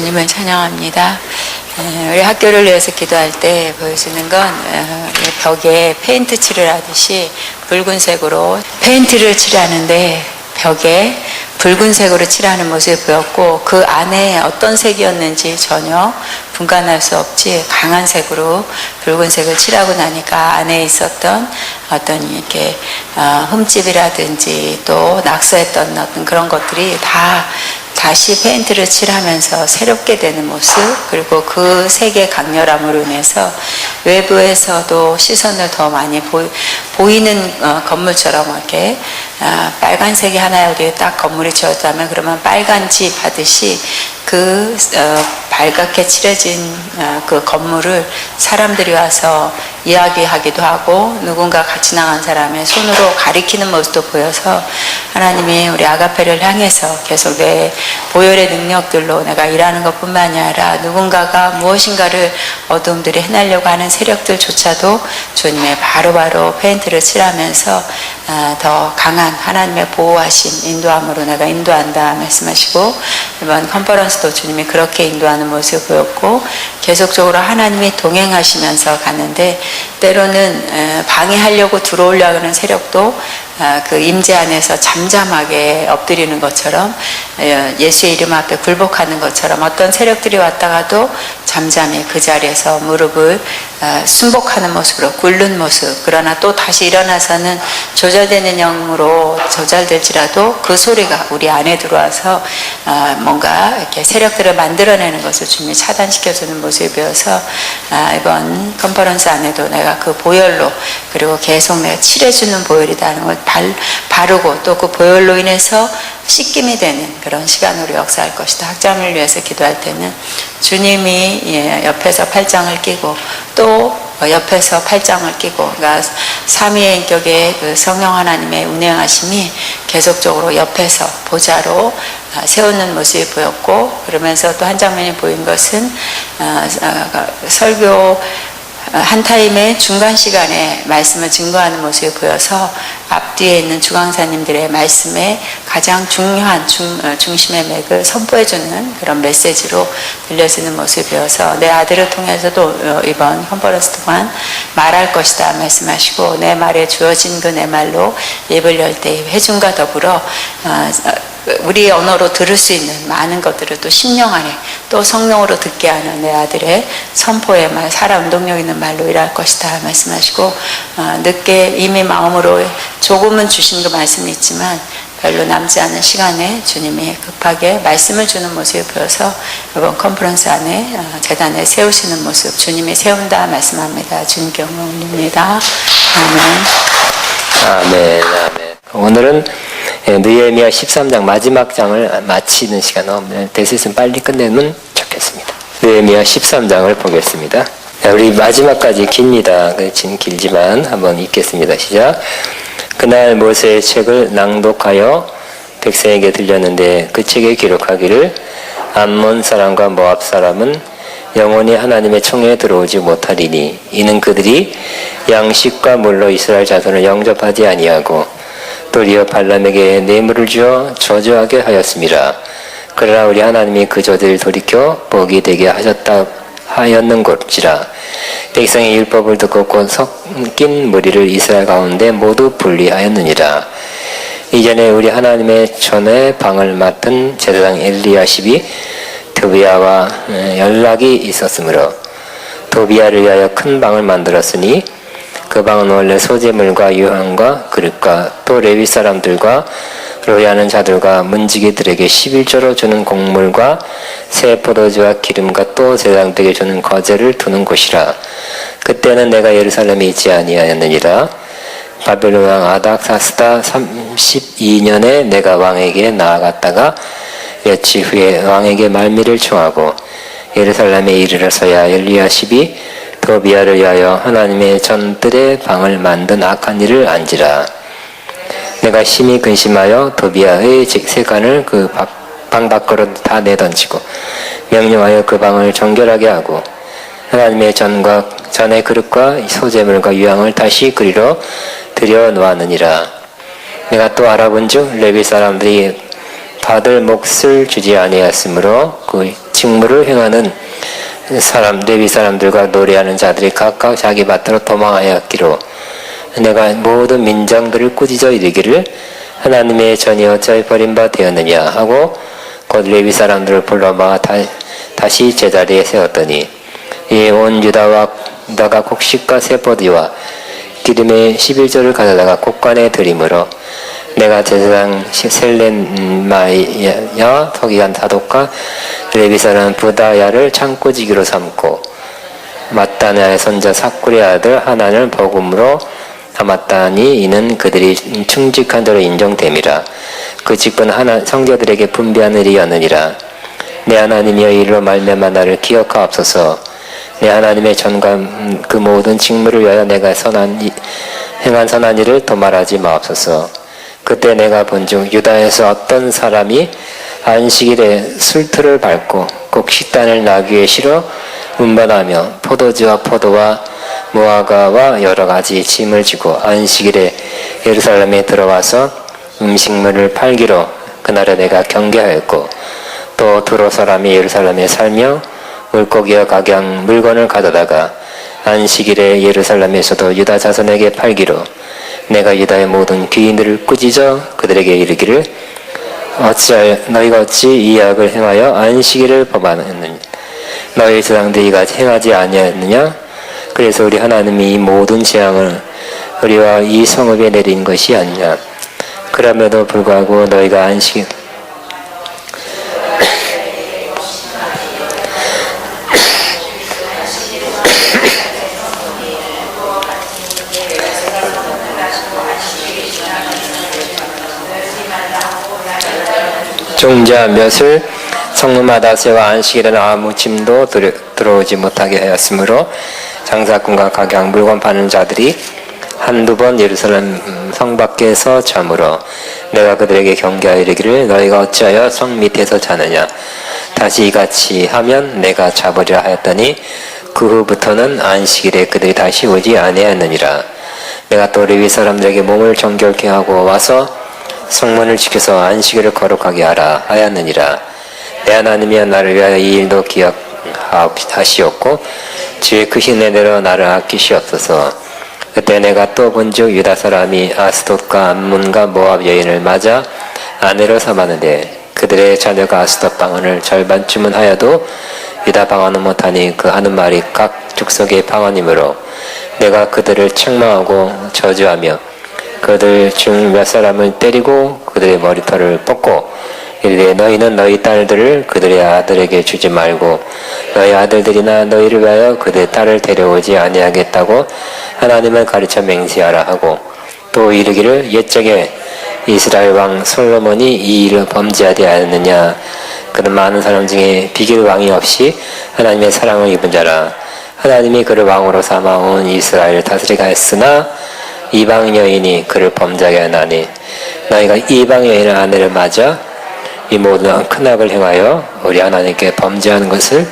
주님을 찬양합니다. 우리 학교를 위해서 기도할 때 보여주는 건 벽에 페인트 칠을 하듯이 붉은색으로 페인트를 칠하는데 벽에 붉은색으로 칠하는 모습이 보였고, 그 안에 어떤 색이었는지 전혀 분간할 수 없이 강한 색으로 붉은색을 칠하고 나니까 안에 있었던 어떤 이렇게 흠집이라든지 또 낙서했던 어떤 그런 것들이 다시 페인트를 칠하면서 새롭게 되는 모습, 그리고 그 색의 강렬함으로 인해서 외부에서도 시선을 더 많이 보이는 건물처럼 이렇게 빨간색이 하나에 우리 딱 건물이 지었다면 그러면 빨간 집 하듯이 그 밝게 칠해진 그 건물을 사람들이 와서 이야기하기도 하고 누군가 같이 나간 사람의 손으로 가리키는 모습도 보여서 하나님이 우리 아가페를 향해서 계속 내 보혈의 능력들로 내가 일하는 것뿐만이 아니라 누군가가 무엇인가를 어둠들이 해내려고 하는 세력들조차도 주님의 바로바로 페인트를 칠하면서 더 강한 하나님의 보호하심, 인도함으로 내가 인도한다 말씀하시고, 이번 컨퍼런스도 주님이 그렇게 인도하는 모습을 보였고, 계속적으로 하나님이 동행하시면서 가는데 때로는 방해하려고 들어오려고 하는 세력도 그 임재 안에서 잠잠하게 엎드리는 것처럼, 예수의 이름 앞에 굴복하는 것처럼 어떤 세력들이 왔다가도 잠잠히 그 자리에서 무릎을 순복하는 모습으로 꿇는 모습, 그러나 또 다시 일어나서는 조절되는 영으로 조절될지라도 그 소리가 우리 안에 들어와서 뭔가 이렇게 세력들을 만들어내는 것을 주님이 차단시켜주는 모습이 보여서 이번 컨퍼런스 안에도 내가 그 보혈로, 그리고 계속 내가 칠해주는 보혈이라는 걸 바르고 또 그 보혈로 인해서 씻김이 되는 그런 시간으로 역사할 것이다. 학장을 위해서 기도할 때는 주님이 옆에서 팔짱을 끼고 또 옆에서 팔짱을 끼고, 그러니까 삼위의 인격의 그 성령 하나님의 운행하심이 계속적으로 옆에서 보좌로 세우는 모습이 보였고, 그러면서 또 한 장면이 보인 것은 설교 한 타임의 중간 시간에 말씀을 증거하는 모습이 보여서 앞뒤에 있는 주강사님들의 말씀에 가장 중요한 중심의 맥을 선포해주는 그런 메시지로 들려지는 모습이 보여서 내 아들을 통해서도 이번 컨퍼런스 동안 말할 것이다 말씀하시고, 내 말에 주어진 그 내 말로 입을 열 때 회중과 더불어 우리 언어로 들을 수 있는 많은 것들을 또 심령 안에 또 성령으로 듣게 하는 내 아들의 선포의 말, 살아 운동력 있는 말로 일할 것이다 말씀하시고, 늦게 이미 마음으로 조금은 주신 그 말씀이 있지만 별로 남지 않은 시간에 주님이 급하게 말씀을 주는 모습이 보여서 이번 컨퍼런스 안에 재단에 세우시는 모습, 주님이 세운다 말씀합니다. 주님께 영광 올립니다. 아멘. 아멘. 아멘. 오늘은 느헤미야 13장 마지막 장을 마치는 시간, 됐으면 빨리 끝내면 좋겠습니다. 느헤미야 13장을 보겠습니다. 우리 마지막까지 깁니다. 길지만 한번 읽겠습니다. 시작. 그날 모세의 책을 낭독하여 백성에게 들렸는데 그 책에 기록하기를 암몬 사람과 모압 사람은 영원히 하나님의 총회에 들어오지 못하리니 이는 그들이 양식과 물로 이스라엘 자손을 영접하지 아니하고 도리어 발람에게 뇌물을 주어 저주하게 하였습니다. 그러나 우리 하나님이 그 저들을 돌이켜 복이 되게 하였는것이라. 백성의 율법을 듣고 곧 섞인 무리를 이스라엘 가운데 모두 분리하였느니라. 이전에 우리 하나님의 전에 방을 맡은 제사장 엘리야십이 도비야와 연락이 있었으므로 도비야를 위하여 큰 방을 만들었으니 그 방은 원래 소재물과 유향과 그릇과 또 레위 사람들과 로리하는 자들과 문지기들에게 11조로 주는 곡물과 새 포도주와 기름과 또 제사장들에게 주는 거제를 두는 곳이라. 그때는 내가 예루살렘에 있지 아니하였느니라. 바벨론 왕 아닥사스다 32년에 내가 왕에게 나아갔다가 며칠 후에 왕에게 말미를 청하고 예루살렘에 이르러서야 엘리야십이 도비야를 위하여 하나님의 전들의 방을 만든 악한 일을 안지라. 내가 심히 근심하여 도비야의 세간을 그 방 밖으로 다 내던지고 명령하여 그 방을 정결하게 하고 하나님의 전의 그릇과 소재물과 유향을 다시 그리로 들여 놓았느니라. 내가 또 알아본즉 레위 사람들이 받을 몫을 주지 아니하였으므로 그 직무를 행하는 레위 사람들과 노래하는 자들이 각각 자기 밭으로 도망하였기로 내가 모든 민장들을 꾸짖어 이르기를 하나님의 전이 어찌하여 버림바 되었느냐 하고 곧 레위 사람들을 불러마 다시 제자리에 세웠더니 이에 온 유다가 곡식과 세포디와 기름의 11조를 가져다가 곡간에 들이므로 내가 제사장 셀레마야 서기관 사독과 레위 사람 부다야를 창고지기로 삼고 마따냐의 손자 사쿠리의 아들 하나를 버금으로 삼았다니 이는 그들이 충직한 자로 인정됨이라. 그 직분 성자들에게 분배하는 일이었느니라. 내 하나님이여 이로 말미암아 나를 기억하옵소서. 내 하나님의 전과 그 모든 직무를 위하여 내가 행한 선한 일을 도말하지 마옵소서. 그때 내가 본즉 유다에서 어떤 사람이 안식일에 술틀을 밟고 곡식단을 나귀에 실어 운반하며 포도주와 포도와 무화과와 여러 가지 짐을 지고 안식일에 예루살렘에 들어와서 음식물을 팔기로 그날에 내가 경계하였고 또 두로 사람이 예루살렘에 살며 물고기와 각양 물건을 가져다가 안식일에 예루살렘에서도 유다 자손에게 팔기로 내가 유다의 모든 귀인들을 꾸짖어 그들에게 이르기를 너희가 어찌 이 악을 행하여 안식일을 범하느냐 너희 조상들이 이같이 행하지 아니하였느냐. 그래서 우리 하나님이 이 모든 재앙을 우리와 이 성읍에 내린 것이 아니냐. 그럼에도 불구하고 너희가 안식일 종자 몇을 성읍마다 세워 안식일에는 아무 짐도 들어오지 못하게 하였으므로 장사꾼과 각양 물건 파는 자들이 한두 번 예루살렘 성 밖에서 자므로 내가 그들에게 경계하여 이르기를 너희가 어찌하여 성 밑에서 자느냐. 다시 이같이 하면 내가 잡으리라 하였더니 그 후부터는 안식일에 그들이 다시 오지 아니하였느니라. 내가 또 레위 사람들에게 몸을 정결케 하고 와서 성문을 지켜서 안식일을 거룩하게 하라 하였느니라. 내 하나님이여 나를 위하여 이 일도 기억하시옵고 주의 크신 은혜로 나를 아끼시옵소서. 그때 내가 또 본즉 유다 사람이 아스돗과 암몬과 모압 여인을 맞아 아내로 삼았는데 그들의 자녀가 아스돗 방언을 절반쯤은 하여도 유다 방언은 못하니 그 하는 말이 각 족속의 방언이므로 내가 그들을 책망하고 저주하며 그들 중 몇 사람을 때리고 그들의 머리털을 뽑고 이르되 너희는 너희 딸들을 그들의 아들에게 주지 말고 너희 아들들이나 너희를 위하여 그들의 딸을 데려오지 아니하겠다고 하나님을 가르쳐 맹세하라 하고 또 이르기를 옛적에 이스라엘 왕 솔로몬이 이 일을 범죄하지 않았느냐. 그는 많은 사람 중에 비길 왕이 없이 하나님의 사랑을 입은 자라. 하나님이 그를 왕으로 삼아온 이스라엘을 다스리게 하였으나 이방 여인이 그를 범죄하게 하나니 너희가 이방 여인의 아내를 맞아 이 모든 큰 악을 행하여 우리 하나님께 범죄하는 것을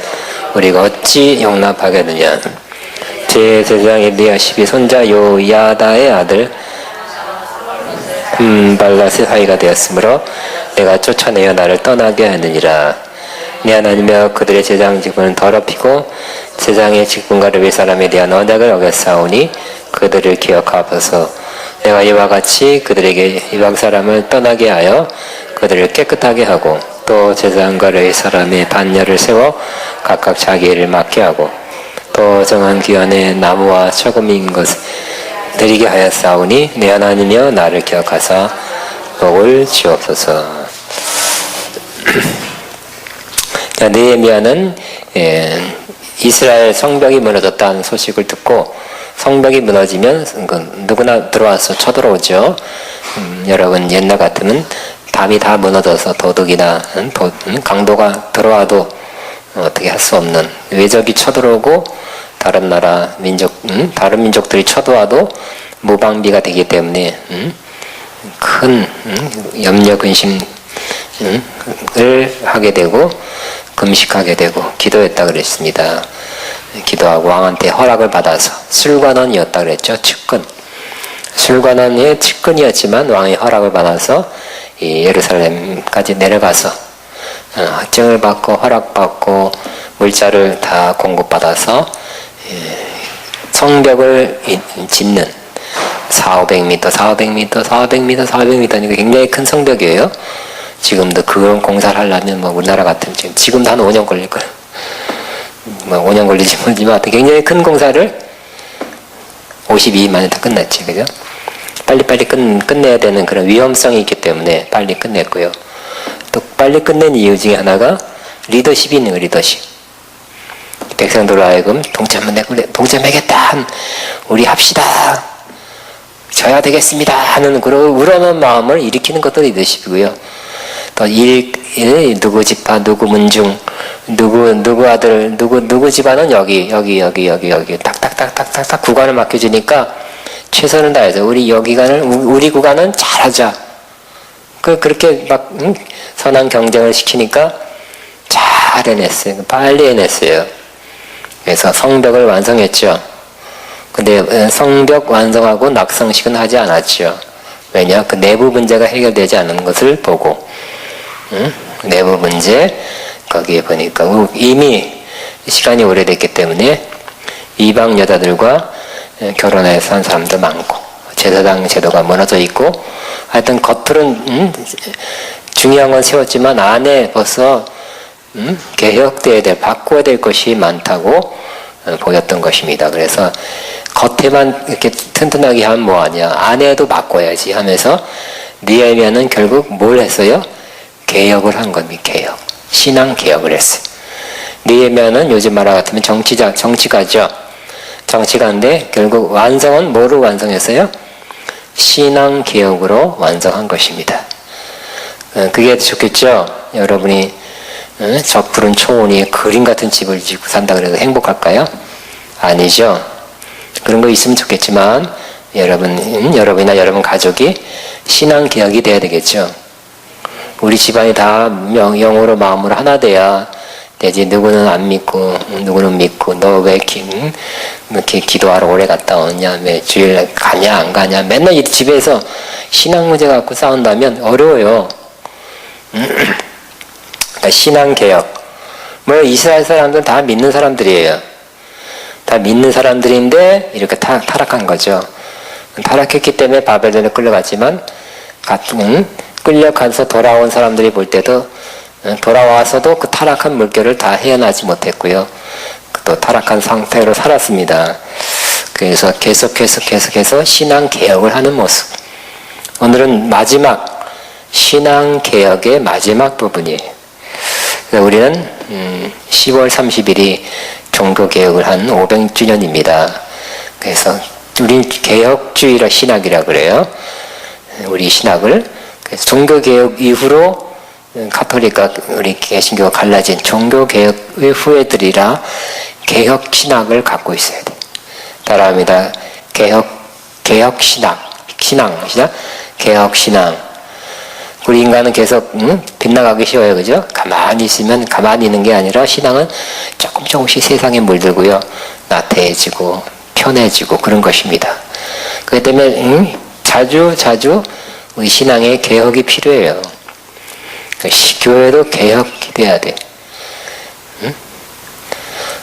우리가 어찌 용납하겠느냐. 제 제사장 엘리야십이 손자 요야다의 아들 발랏의 사이가 되었으므로 내가 쫓아내어 나를 떠나게 하느니라. 네 하나님이여 그들의 제사장 직분을 더럽히고 제사장의 직분과 레위 사람에 대한 언약을 어겼사오니 그들을 기억하옵소서. 내가 이와 같이 그들에게 이방 사람을 떠나게 하여 그들을 깨끗하게 하고 또 제사장과 레위 사람의 반열을 세워 각각 자기 일을 맡게 하고 또 정한 기한에 나무와 처금인 것을 드리게 하였사오니 내 하나님이여 나를 기억하사 복을 주옵소서. 느헤미야는 이스라엘 성벽이 무너졌다는 소식을 듣고 성벽이 무너지면 누구나 들어와서 쳐들어오죠. 여러분 옛날 같으면 담이 다 무너져서 도둑이나 강도가 들어와도 어떻게 할 수 없는 외적이 쳐들어오고 다른 나라 다른 민족들이 쳐들어와도 무방비가 되기 때문에 큰 염려 근심을 하게 되고 금식하게 되고 기도했다 그랬습니다. 기도하고 왕한테 허락을 받아서 술관원이었다 그랬죠. 측근. 술관원의 측근이었지만 왕의 허락을 받아서 이 예루살렘까지 내려가서 확증을 받고 허락받고 물자를 다 공급받아서 성벽을 짓는 400m니까 굉장히 큰 성벽이에요. 지금도 그런 공사를 하려면 뭐 우리나라 같은 지금도 한 5년 걸릴 거예요. 뭐 5년 걸리지 모르지만 굉장히 큰 공사를 52일 만에 다 끝났지, 그죠? 빨리빨리 끝내야 되는 그런 위험성이 있기 때문에 빨리 끝냈고요. 또 빨리 끝낸 이유 중에 하나가 리더십이 있는 거예요, 리더십. 백성들로 하여금 동참하겠다, 우리 합시다, 져야 되겠습니다 하는 그런 우러난 마음을 일으키는 것도 리더십이고요. 또 누구 집안, 누구 문중, 누구 아들, 누구 집안은 여기 탁탁탁탁탁 구간을 맡겨주니까 최선을 다해서 우리 구간은 잘하자. 그렇게 막 선한 경쟁을 시키니까 잘 해냈어요. 빨리 해냈어요. 그래서 성벽을 완성했죠. 근데 성벽 완성하고 낙성식은 하지 않았죠. 왜냐? 그 내부 문제가 해결되지 않은 것을 보고, 내부 문제, 거기에 보니까 이미 시간이 오래됐기 때문에 이방 여자들과 결혼해서 한 사람도 많고, 제사장 제도가 무너져 있고, 하여튼 겉으로는 중요한 건 세웠지만 안에 벌써 개혁돼야 될, 바꿔야 될 것이 많다고 보였던 것입니다. 그래서 겉에만 이렇게 튼튼하게 하면 뭐하냐, 안에도 바꿔야지 하면서 느헤미야는 결국 뭘 했어요? 개혁을 한 겁니다. 개혁. 신앙 개혁을 했어요. 느헤미야는 요즘 말 같으면 정치가죠. 정치가인데 결국 완성은 뭐로 완성했어요? 신앙 개혁으로 완성한 것입니다. 그게 좋겠죠? 여러분이 저 푸른 초원이 그림 같은 집을 짓고 산다 그래서 행복할까요? 아니죠. 그런 거 있으면 좋겠지만 여러분이나 여러분 가족이 신앙 개혁이 돼야 되겠죠. 우리 집안이 다 영으로 마음으로 하나 돼야 되지. 누구는 안 믿고 누구는 믿고, 너 왜 이렇게 기도하러 오래 갔다 오냐, 왜 주일 가냐 안 가냐, 맨날 이 집에서 신앙 문제 갖고 싸운다면 어려워요. 그러니까 신앙 개혁. 뭐 이스라엘 사람들은 다 믿는 사람들이에요. 다 믿는 사람들인데 이렇게 타락한 거죠. 타락했기 때문에 바벨론에 끌려갔지만 끌려가서 돌아온 사람들이 볼 때도 돌아와서도 그 타락한 물결을 다 헤어나지 못했고요. 또 타락한 상태로 살았습니다. 그래서 계속해서 신앙 개혁을 하는 모습. 오늘은 마지막 신앙 개혁의 마지막 부분이에요. 우리는 10월 30일이 종교개혁을 한 500주년입니다. 그래서 우린 개혁주의라 신학이라 그래요. 우리 신학을 종교개혁 이후로 가톨릭과 우리 개신교가 갈라진 종교개혁의 후예들이라 개혁신학을 갖고 있어야 돼. 따라합니다. 개혁신학, 개혁신앙. 우리 인간은 계속 빗나가기 쉬워요, 그죠? 가만히 있으면 가만히 있는 게 아니라 신앙은 조금씩 세상에 물들고요, 나태해지고 편해지고 그런 것입니다. 그렇기 때문에 자주 우리 신앙의 개혁이 필요해요. 교회도 개혁이 돼야 돼.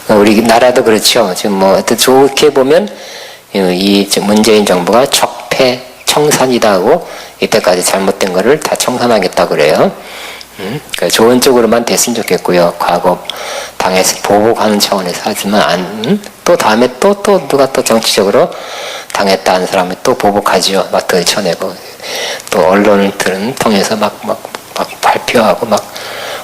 우리 나라도 그렇죠. 지금 뭐 좋게 보면 이 문재인 정부가 적폐 청산이다 하고 이때까지 잘못된 거를 다 청산하겠다 그래요. 그러니까 좋은 쪽으로만 됐으면 좋겠고요. 과거 당해서 보복하는 차원에서 하지만 또 다음에 또 누가 또 정치적으로 당했다 하는 사람이 또 보복하지요. 막 들춰내고 또 언론을 통해서 막 발표하고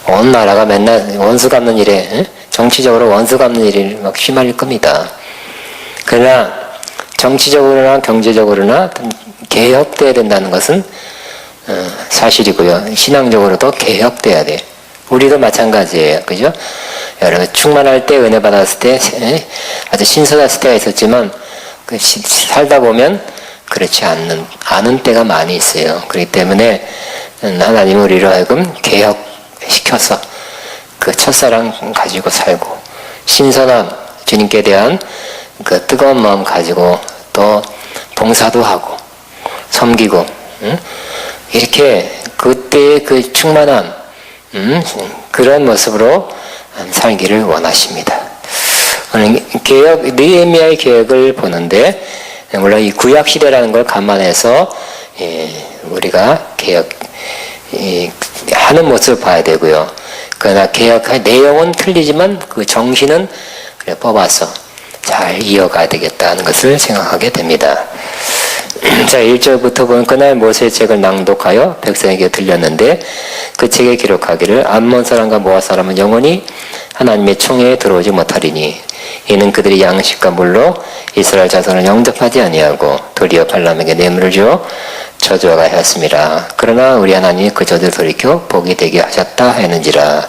온 나라가 맨날 원수 갚는 일에 정치적으로 원수 갚는 일에 막 휘말릴 겁니다. 그러나 정치적으로나 경제적으로나 개혁돼야 된다는 것은 사실이고요. 신앙적으로도 개혁돼야 돼. 우리도 마찬가지예요. 그죠? 여러분 충만할 때 은혜 받았을 때 아주 신선했을 때가 있었지만 살다 보면 그렇지 않은 때가 많이 있어요. 그렇기 때문에 하나님은 우리로 하여금 개혁시켜서 그 첫사랑 가지고 살고 신선한 주님께 대한 그 뜨거운 마음 가지고 또 봉사도 하고 섬기고 이렇게 그때의 그 충만한 그런 모습으로 살기를 원하십니다. 오늘 개혁, 느헤미야의 개혁을 보는데 물론 이 구약 시대라는 걸 감안해서 우리가 개혁 하는 모습을 봐야 되고요. 그러나 개혁할 내용은 틀리지만 그 정신은 그래 뽑아서 잘 이어가야 되겠다는 것을 생각하게 됩니다. 자, 1절부터 보면 그날 모세의 책을 낭독하여 백성에게 들렸는데 그 책에 기록하기를 암몬 사람과 모압 사람은 영원히 하나님의 총회에 들어오지 못하리니 이는 그들이 양식과 물로 이스라엘 자손을 영접하지 아니하고 도리어 발람에게 뇌물을 주어 저주하게 하였습니다. 그러나 우리 하나님이 그 저주를 돌이켜 복이 되게 하셨다 하였는지라.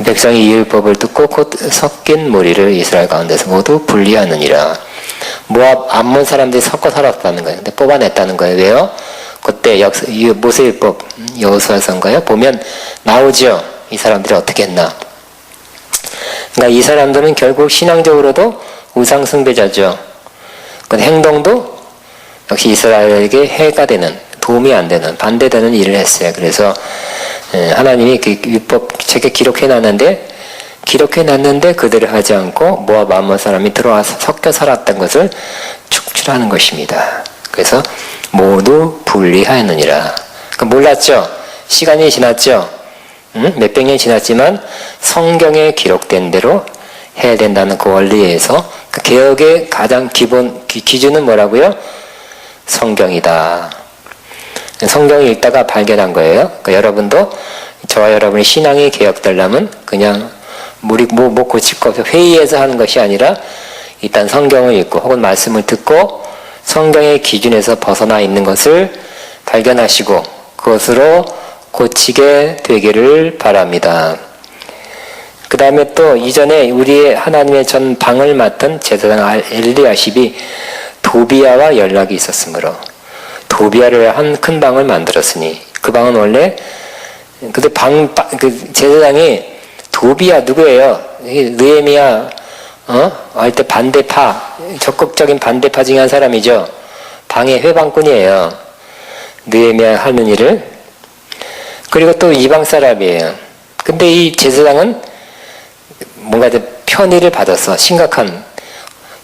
백성이 이 율법을 듣고 곧 섞인 무리를 이스라엘 가운데서 모두 분리하느니라. 모압 암몬 사람들이 섞어 살았다는 거예요. 근데 뽑아냈다는 거예요. 왜요? 그때 모세율법 여호수아서인가요? 보면 나오죠. 이 사람들이 어떻게 했나. 그러니까 이 사람들은 결국 신앙적으로도 우상 숭배자죠. 그 행동도 역시 이스라엘에게 해가 되는, 도움이 안 되는, 반대되는 일을 했어요. 그래서 하나님이 그 율법 책에 기록해놨는데 그들을 하지 않고 모압 암몬 사람이 들어와서 섞여 살았던 것을 축출하는 것입니다. 그래서 모두 분리하였느니라. 그러니까 몰랐죠. 시간이 지났죠. 몇백 년이 지났지만 성경에 기록된 대로 해야 된다는 그 원리에서 그 개혁의 가장 기준은 뭐라고요? 성경이다. 성경을 읽다가 발견한 거예요. 그러니까 여러분도 저와 여러분의 신앙이 개혁되려면 그냥 뭐 고칠 거 없어 회의에서 하는 것이 아니라 일단 성경을 읽고 혹은 말씀을 듣고 성경의 기준에서 벗어나 있는 것을 발견하시고 그것으로 고치게 되기를 바랍니다. 그 다음에 또 이전에 우리의 하나님의 전 방을 맡은 제사장 엘리야십이 도비야와 연락이 있었으므로 도비야를 한 큰 방을 만들었으니 그 방은 원래 근데 그 제사장이 도비야 누구예요? 느헤미야 할 때 반대파 적극적인 반대파 중에 한 사람이죠. 방의 회방꾼이에요. 느헤미야 하는 일을. 그리고 또 이방 사람이에요. 근데 이 제사장은 뭔가 편의를 받았어. 심각한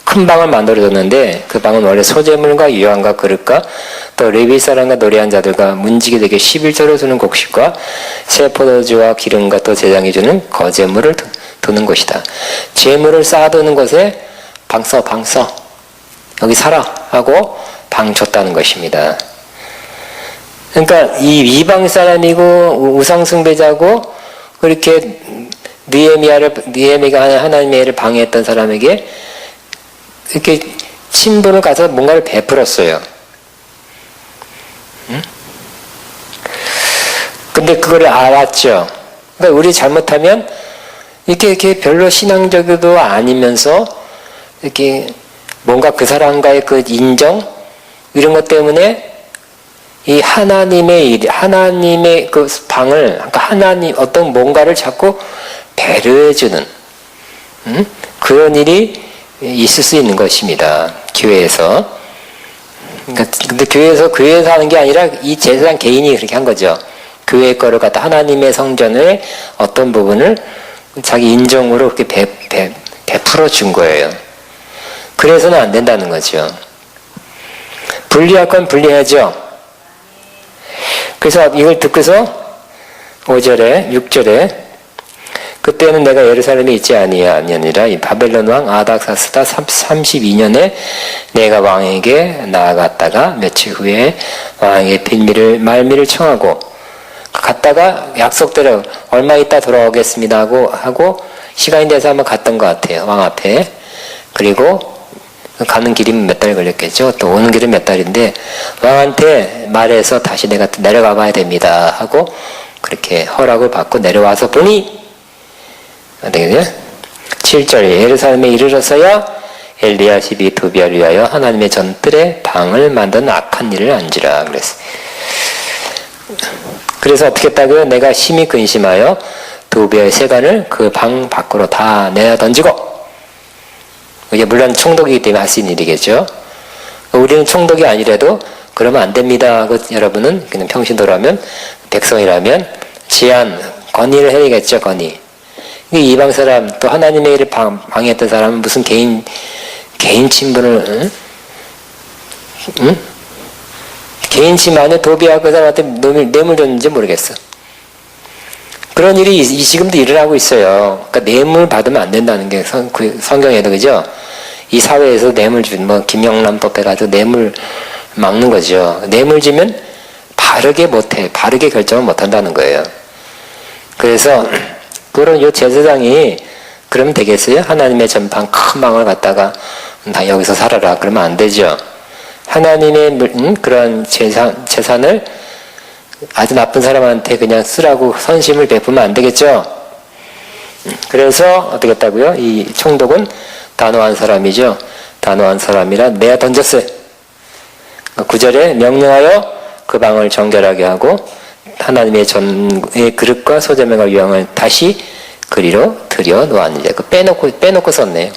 큰 방을 만들어줬는데 그 방은 원래 소재물과 유향과 그릇과 또 레위 사람과 노래한 자들과 문지기 되게 11조를 주는 곡식과 새 포도주와 기름과 또 제장이 주는 거제물을 두는 곳이다. 재물을 쌓아두는 곳에 방 써 여기 살아 하고 방 줬다는 것입니다. 그러니까 이 이방 사람이고 우상 숭배자고 그렇게 느헤미야가 하나님의 애를 방해했던 사람에게 이렇게 친분을 가서 뭔가를 베풀었어요. 근데 그걸 알았죠. 그러니까 우리 잘못하면 이렇게 별로 신앙적이도 아니면서 이렇게 뭔가 그 사람과의 그 인정 이런 것 때문에 이 하나님의 그 방을 그러니까 하나님 어떤 뭔가를 자꾸 배려해주는 그런 일이 있을 수 있는 것입니다. 교회에서. 그러니까 근데 교회에서 하는 게 아니라 이 제사장 개인이 그렇게 한 거죠. 교회 거를 갖다 하나님의 성전의 어떤 부분을 자기 인정으로 그렇게 베풀어 준 거예요. 그래서는 안 된다는 거죠. 분리할 건 분리하죠. 그래서 이걸 듣고서 5절에 6절에 그때는 내가 예루살렘에 있지 아니하니라 이 바벨론 왕 아닥사스다 32년에 내가 왕에게 나아갔다가 며칠 후에 왕에게 말미를 청하고 갔다가 약속대로 얼마 있다 돌아오겠습니다 하고 시간이 돼서 한번 갔던 것 같아요. 왕 앞에. 그리고 가는 길이면 몇 달 걸렸겠죠. 또 오는 길은 몇 달인데 왕한테 말해서 다시 내가 내려가 봐야 됩니다 하고 그렇게 허락을 받고 내려와서 보니 7절 예루살렘에 이르러서야 엘리야십이 도비야를 위하여 하나님의 전뜰에 방을 만든 악한 일을 안지라 그랬어요. 그래서 어떻게 했다고요? 내가 심히 근심하여 도비야의 세간을 그 방 밖으로 다 내어 던지고 이게 물론 총독이기 때문에 할 수 있는 일이겠죠. 우리는 총독이 아니라도 그러면 안 됩니다. 여러분은 그냥 평신도라면, 백성이라면 제한, 건의를 해야겠죠, 건의. 이방 사람, 또 하나님의 일을 방해했던 사람은 무슨 개인 친분을, 개인 침안에 도비하고 그 사람한테 뇌물 줬는지 모르겠어. 그런 일이 지금도 일어나고 있어요. 그러니까 뇌물 받으면 안 된다는 게 성경에도, 그죠? 이 사회에서 뇌물 김영란법 해가지고 뇌물 막는 거죠. 뇌물 주면 바르게 결정을 못 한다는 거예요. 그래서, 그런 요 제사장이 그러면 되겠어요? 하나님의 전판 큰 망을 갖다가 다 여기서 살아라. 그러면 안 되죠. 하나님의 그런 재산을 아주 나쁜 사람한테 그냥 쓰라고 선심을 베푸면 안 되겠죠. 그래서 어떻게 했다고요? 이 총독은 단호한 사람이죠. 단호한 사람이라 내가 던졌어요. 9절에 명령하여 그 방을 정결하게 하고 하나님의 전의 그릇과 소재명과 유황을 다시 그리로 들여 놓았느니라. 빼놓고 썼네요.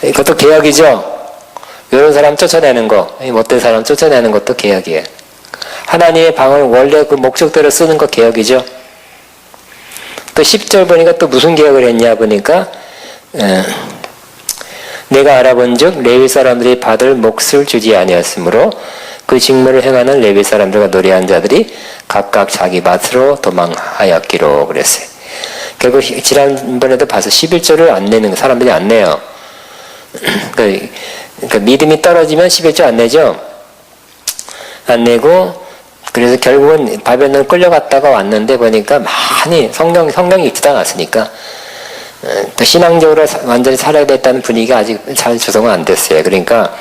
이것도 개혁이죠. 이런 사람 쫓아내는 거, 못된 사람 쫓아내는 것도 개혁이에요. 하나님의 방을 원래 그 목적대로 쓰는 거 개혁이죠. 또 10절 보니까 또 무슨 개혁을 했냐 보니까 내가 알아본즉 레위 사람들이 받을 몫을 주지 아니었으므로 그 직무를 행하는 레위 사람들과 노래한 자들이 각각 자기 밭으로 도망하였기로 그랬어요. 결국 지난번에도 봐서 11조를 안 내는 사람들이 안 내요. 그러니까 믿음이 떨어지면 11조 안 내죠. 안 내고 그래서 결국은 바벨론 끌려갔다가 왔는데 보니까 많이 성경이 읽지도 않았으니까 또 신앙적으로 완전히 살아야 됐다는 분위기가 아직 잘 조성은 안 됐어요. 그러니까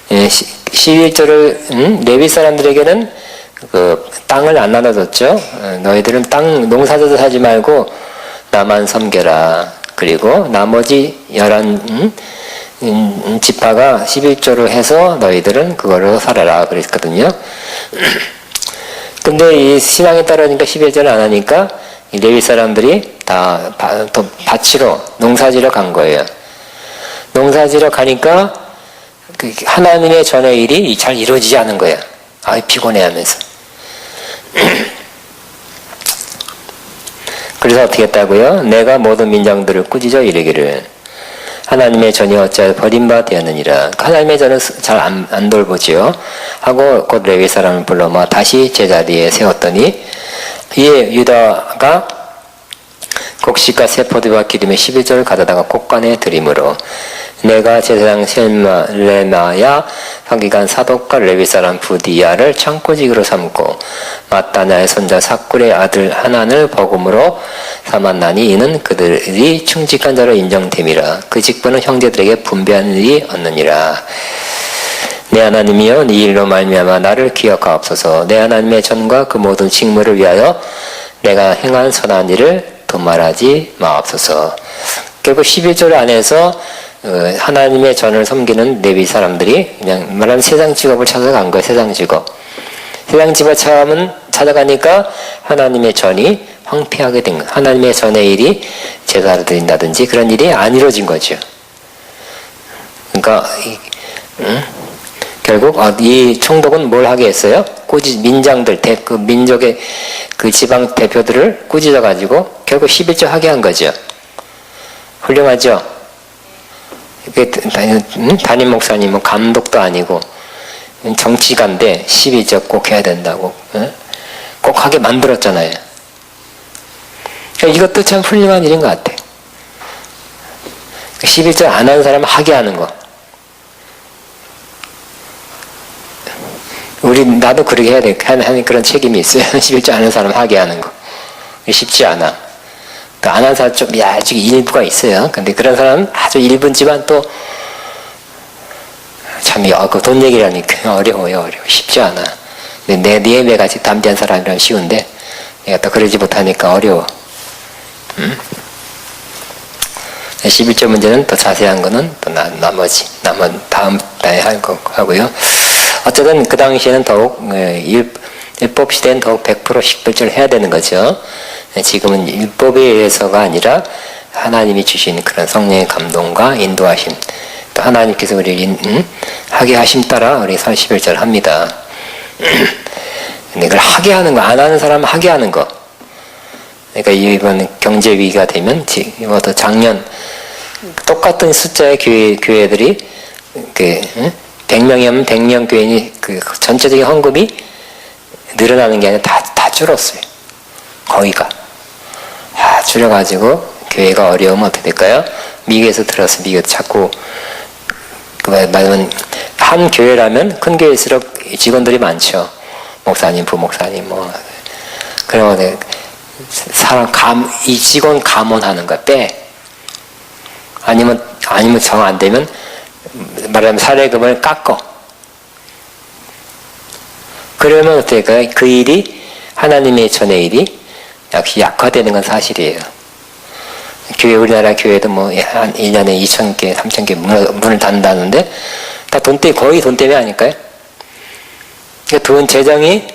11조를 레위 사람들에게는 그 땅을 안 나눠줬죠. 너희들은 땅 농사져서 사지 말고 나만 섬겨라. 그리고 나머지 11 지파가 11조로 해서 너희들은 그걸로 살아라 그랬거든요. 근데 이 신앙에 따르니까 11조를 안 하니까 이 레위 사람들이 다 밭으로 농사지러 간 거예요. 농사지러 가니까 그 하나님의 전의 일이 잘 이루어지지 않은 거예요. 피곤해 하면서. 그래서 어떻게 했다고요? 내가 모든 민장들을 꾸짖어 이르기를 하나님의 전이 어찌하여 버림바 되었느니라. 하나님의 전은 잘 안 돌보지요. 하고 곧 레위 사람을 불러 모아 다시 제자리에 세웠더니 이에 유다가 곡식과 새 포도와 기름의 11조를 가져다가 곳간에 드림으로 내가 제사장 셀레마야 서기관 사독과 레위 사람 부디야를 창고직으로 삼고 마따냐의 손자 삭굴의 아들 하난을 버금으로 삼았나니 이는 그들이 충직한 자로 인정됨이라. 그 직분은 형제들에게 분배하는 일이 없느니라. 내 하나님이여 이 일로 말미암아 나를 기억하옵소서. 내 하나님의 전과 그 모든 직무를 위하여 내가 행한 선한 일을 도말하지 마옵소서. 결국 11조를 안에서 하나님의 전을 섬기는 레위 사람들이 그냥 말하면 세상 직업을 찾아간 거예요. 세상 직업. 세상 직업을 찾아가니까 하나님의 전이 황폐하게 된 거예요. 하나님의 전의 일이 제사를 드린다든지 그런 일이 안 이루어진 거죠. 그러니까 결국 이 총독은 뭘 하게 했어요? 민장들, 그 민족의 그 지방 대표들을 꾸짖어 가지고 결국 11조 하게 한 거죠. 훌륭하죠? 담임 목사님은 감독도 아니고 정치가인데 12조 꼭 해야 된다고 꼭 하게 만들었잖아요. 이것도 참 훌륭한 일인 것 같아. 11조 안 하는 사람은 하게 하는 거. 나도 그렇게 해야 돼. 하는 그런 책임이 있어요. 11조 안 하는 사람 하게 하는 거. 쉽지 않아. 안 하는 사람 좀 아주 일부가 있어요. 근데 그런 사람은 아주 일부지만 또 참 그 돈 얘기라니까 어려워요. 쉽지 않아. 근데 내 예배같이 담대한 사람이라면 쉬운데 내가 또 그러지 못하니까 어려워. 11조 문제는 더 자세한 거는 또 나머지 다음 달에 하고요. 어쨌든 그 당시에는 더욱 율법 시대는 더욱 100% 11조를 해야 되는 거죠. 지금은 율법에 의해서가 아니라 하나님이 주신 그런 성령의 감동과 인도하심 또 하나님께서 우리를 하게 하심 따라 우리 11절 합니다. 근데 그걸 하게 하는 거, 안 하는 사람은 하게 하는 거. 그러니까 이번 경제 위기가 되면 이것도 작년 똑같은 숫자의 교회들이 100명이면 100명 교인이 그 전체적인 헌금이 늘어나는 게 아니라 다 줄었어요. 거의가. 줄여가지고 교회가 어려우면 어떻게 될까요? 미국에서 들어서 미국에서 자꾸 말하면 한 교회라면 큰 교회일수록 직원들이 많죠. 목사님, 부목사님 뭐 그러면 사람 이 직원 감원하는 거야. 빼. 아니면 정 안 되면 말하자면 사례금을 깎어. 그러면 어떻게 될까요? 그 일이 하나님의 전의 일이 역시 약화되는 건 사실이에요. 우리나라 교회도 뭐 한 1년에 2,000개, 3,000개 문을 닫는다는데 다 거의 돈 때문에 아닐까요? 그러니까 재정이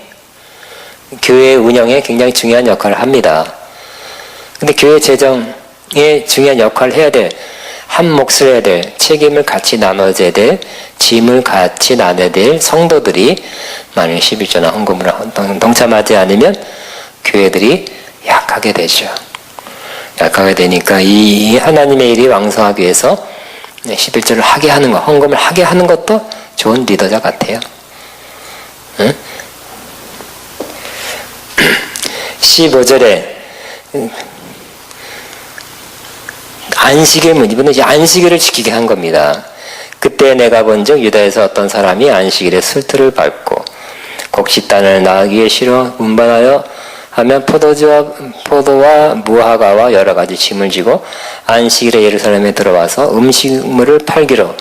교회 운영에 굉장히 중요한 역할을 합니다. 근데 교회 재정에 중요한 역할을 해야 될, 한 몫을 해야 될, 책임을 같이 나눠줘야 될, 짐을 같이 나눠야 될 성도들이 만약 11조나 헌금을 동참하지 않으면 교회들이 약하게 되죠. 약하게 되니까 이 하나님의 일이 왕성하기 위해서 11조를 하게 하는 것, 헌금을 하게 하는 것도 좋은 리더자 같아요. 응? 15절에 이분은 이제 안식일을 지키게 한 겁니다. 그때 내가 본즉 유다에서 어떤 사람이 안식일에 술틀을 밟고 곡식단을 나귀에 실어 운반하여 하면 포도와 무화과와 여러 가지 짐을 지고 안식일에 예루살렘에 들어와서 음식물을 팔기로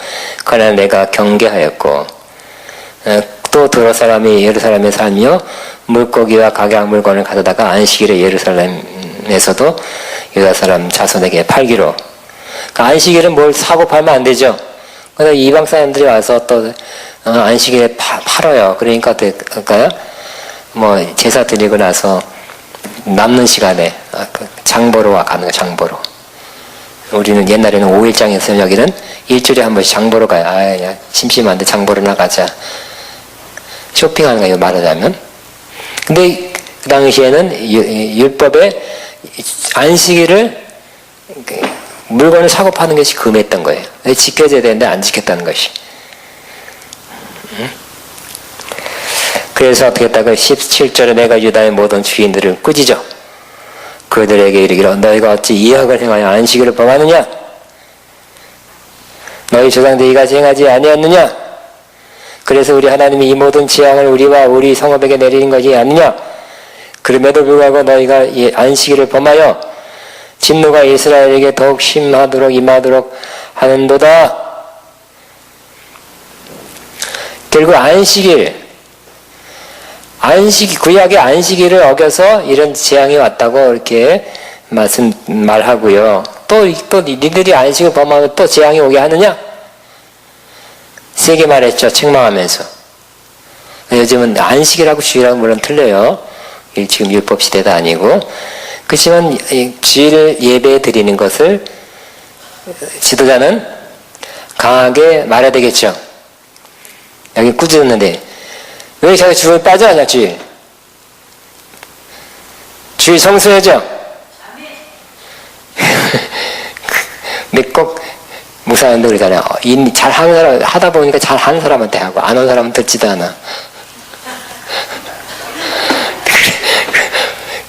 그러나 내가 경계하였고 또 두로 사람이 예루살렘에 살며 물고기와 각양 물건을 가져다가 안식일에 예루살렘에서도 유다 사람 자손에게 팔기로. 그러니까 안식일은 뭘 사고 팔면 안 되죠. 그래서 이방 사람들이 와서 또 안식일에 팔아요. 그러니까 어떨까요? 뭐 제사 드리고 나서 남는 시간에 장보러 가는 거예요. 장보러. 우리는 옛날에는 5일장이었어요. 여기는 일주일에 한 번씩 장보러 가요. 야, 심심한데 장보러 나가자. 쇼핑하는 거예요. 말하자면. 근데 그 당시에는 율법에 안식일을 물건을 사고 파는 것이 금했던 거예요. 지켜져야 되는데 안 지켰다는 것이. 그래서 어떻게 했다고 17절에 내가 유다의 모든 주인들을 꾸짖어 그들에게 이르기로 너희가 어찌 이 악을 행하여 안식일을 범하느냐? 너희 조상들이 이같이 행하지 아니었느냐? 그래서 우리 하나님이 이 모든 재앙을 우리와 우리 성읍에게 내리는 것이 아니냐? 그럼에도 불구하고 너희가 이 안식일을 범하여 진노가 이스라엘에게 더욱 심하도록 임하도록 하는도다. 결국 구약의 안식일을 어겨서 이런 재앙이 왔다고 이렇게 말하고요. 또 니들이 안식을 범하면 또 재앙이 오게 하느냐? 세게 말했죠. 책망하면서. 요즘은 안식이라고 주일하고 물론 틀려요. 지금 율법 시대도 아니고. 그렇지만 주일 예배 드리는 것을 지도자는 강하게 말해야 되겠죠. 여기 꾸짖었는데 왜 자기 주일 빠져? 주일 성수해줘. 근데 꼭 목사님도 그러잖아요. 잘하는 사람 하다 보니까 잘하는 사람한테 하고 안 하는 사람은 듣지도 않아.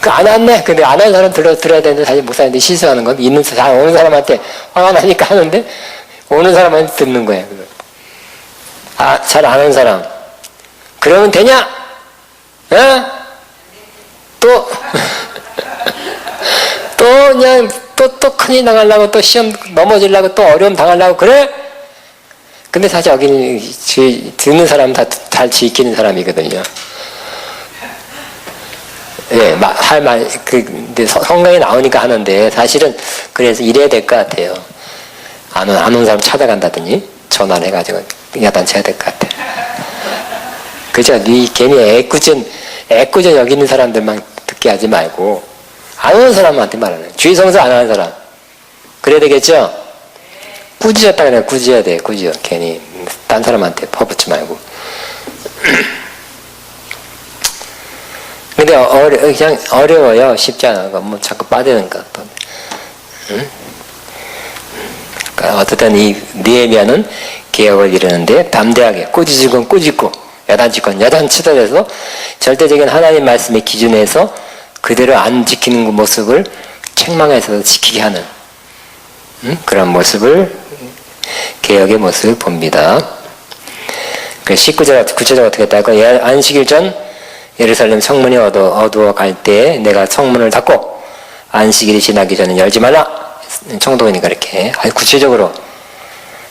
안 왔네. 근데 안 하는 사람 들어야 되는데 사실 목사님들이 실수하는 건 잘 오는 사람한테 화가 나니까 하는데 오는 사람한테 듣는 거예요. 잘 아는 사람. 그러면 되냐? 또 그냥 또 큰일 당하려고 또 시험 넘어지려고 또 어려움 당하려고 그래? 근데 사실 여기는 듣는 사람은 다 잘 지키는 사람이거든요. 예, 근데 성경에 나오니까 하는데 사실은 그래서 이래야 될 것 같아요. 안 온 사람 찾아간다더니 전화를 해가지고 야단쳐야 될 것 같아. 그죠? 괜히 애꿎은 여기 있는 사람들만 듣게 하지 말고 안 오는 사람한테 말하는 주일 성수 안 하는 사람 그래야 되겠죠? 꾸짖었다 그래. 꾸짖어야 돼. 꾸짖어. 괜히 딴 사람한테 퍼붓지 말고. 근데 그냥 어려워요. 쉽지 않아. 뭐 자꾸 빠지니까. 응? 그러니까 어쨌든 이 느헤미야는 개혁을 이루는데 담대하게 꾸짖은 꾸짖고 야단칠 건 야단치더라도 절대적인 하나님 말씀의 기준에서 그대로 안 지키는 모습을 책망해서 지키게 하는 그런 모습을 개혁의 모습을 봅니다. 그 19절 구체적으로 어떻게 했다고 안식일 전 예루살렘 성문이 어두워 갈 때 내가 성문을 닫고 안식일이 지나기 전에 열지 말라. 청동이니까 이렇게 아주 구체적으로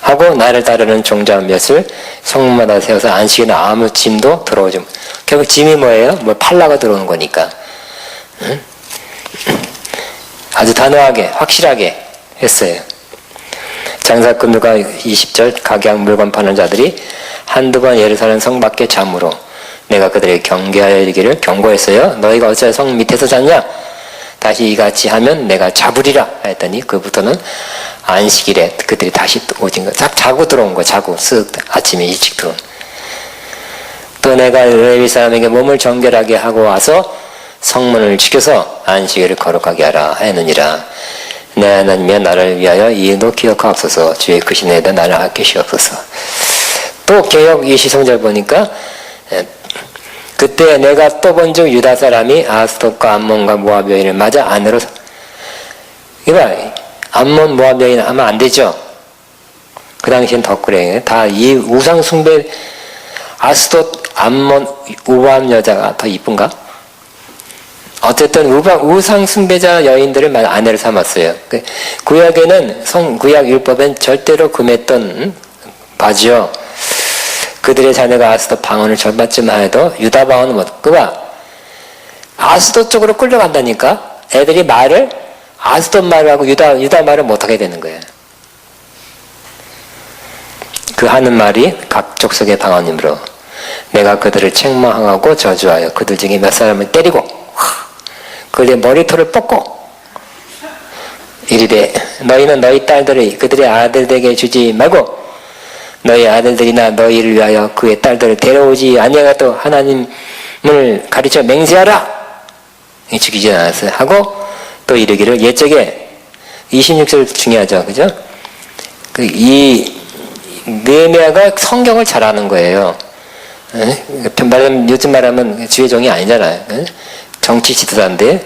하고 나를 따르는 종자 몇을 성문마다 세워서 안식일은 아무 짐도 들어오지. 결국 짐이 뭐예요? 뭐 팔라가 들어오는 거니까. 응? 아주 단호하게 확실하게 했어요. 장사꾼들과 20절 각양 물건 파는 자들이 한두 번 예루살렘 성 밖에 잠으로 내가 그들에게 경계하여 이르기를 경고했어요. 너희가 어찌 성 밑에서 잤냐? 다시 이같이 하면 내가 잡으리라 했더니 그부터는 안식일에 그들이 다시 오진 거. 딱 자고 들어온 거. 자고 쓱 아침에 일찍 들어온. 또 내가 레위 사람에게 몸을 정결하게 하고 와서 성문을 지켜서 안식일을 거룩하게 하라 하였느니라. 내 하나님이여 나를 위하여 이 일도 기억하옵소서. 주의 크신 애에다 나를 아끼시옵소서. 또 개역 20성절 보니까 그때 내가 또 본즉 유다 사람이 아스돗과 암몬과 모압 여인을 맞아 안으로 이봐 암몬 모압 여인 하면 안 되죠. 그 당시엔 더 그래. 다 이 우상 숭배 아스돗 암몬 모압 여자가 더 이쁜가? 어쨌든 우상 숭배자 여인들을 아내를 삼았어요. 구약에는 구약 율법엔 절대로 금했던 바지요. 그들의 자녀가 아스돗 방언을 절반쯤 하여도 유다 방언은 못. 그봐 아스돗 쪽으로 끌려간다니까. 애들이 말을 아스돗 말을 하고 유다 말을 못하게 되는 거예요. 그 하는 말이 각 족속의 방언이므로 내가 그들을 책망하고 저주하여 그들 중에 몇 사람을 때리고 그들의 머리털을 뽑고 이르되 너희는 너희 딸들을 그들의 아들에게 주지 말고 너희 아들들이나 너희를 위하여 그의 딸들을 데려오지 아니하고 하나님을 가르쳐 맹세하라. 죽이지 않았어요. 하고 또 이르기를 옛적에 26절 중요하죠. 그죠? 이 느헤미야가 성경을 잘 아는 거예요. 요즘 말하면 주의 종이 아니잖아요. 정치 지도자인데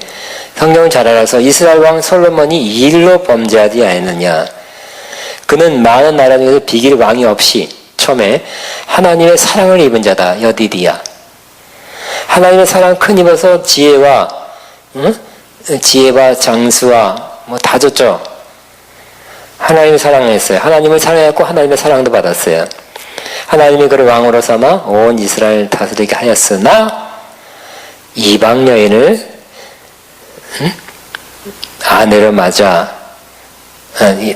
성경을 잘 알아서 이스라엘 왕 솔로몬이 이 일로 범죄하지 않았느냐. 그는 많은 나라 중에서 비길 왕이 없이 처음에 하나님의 사랑을 입은 자다. 여디디야. 하나님의 사랑 큰 입어서 지혜와 장수와 뭐 다 줬죠. 하나님을 사랑했어요. 하나님을 사랑했고 하나님의 사랑도 받았어요. 하나님이 그를 왕으로 삼아 온 이스라엘 다스리게 하였으나 이방 여인을 아내로 맞아.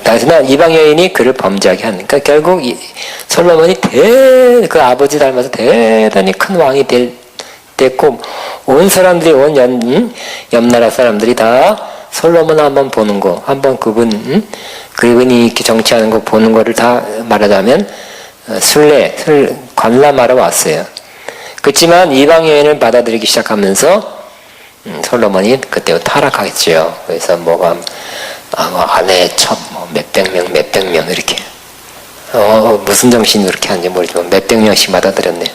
다시나 이방 여인이 그를 범죄하게 하니까 결국 솔로몬이 그 아버지 닮아서 대단히 큰 왕이 됐고 온 사람들이 온 옆나라 사람들이 다 솔로몬 한번 보는 거, 한번 그분이 이렇게 정치하는 거 보는 거를 다 말하자면 관람하러 왔어요. 그렇지만 이방 여인을 받아들이기 시작하면서 솔로몬이 그때 타락하겠죠. 그래서 뭐가 아내 몇백 명 이렇게 무슨 정신이 그렇게 하는지 모르지만 몇백 명씩 받아들였네요.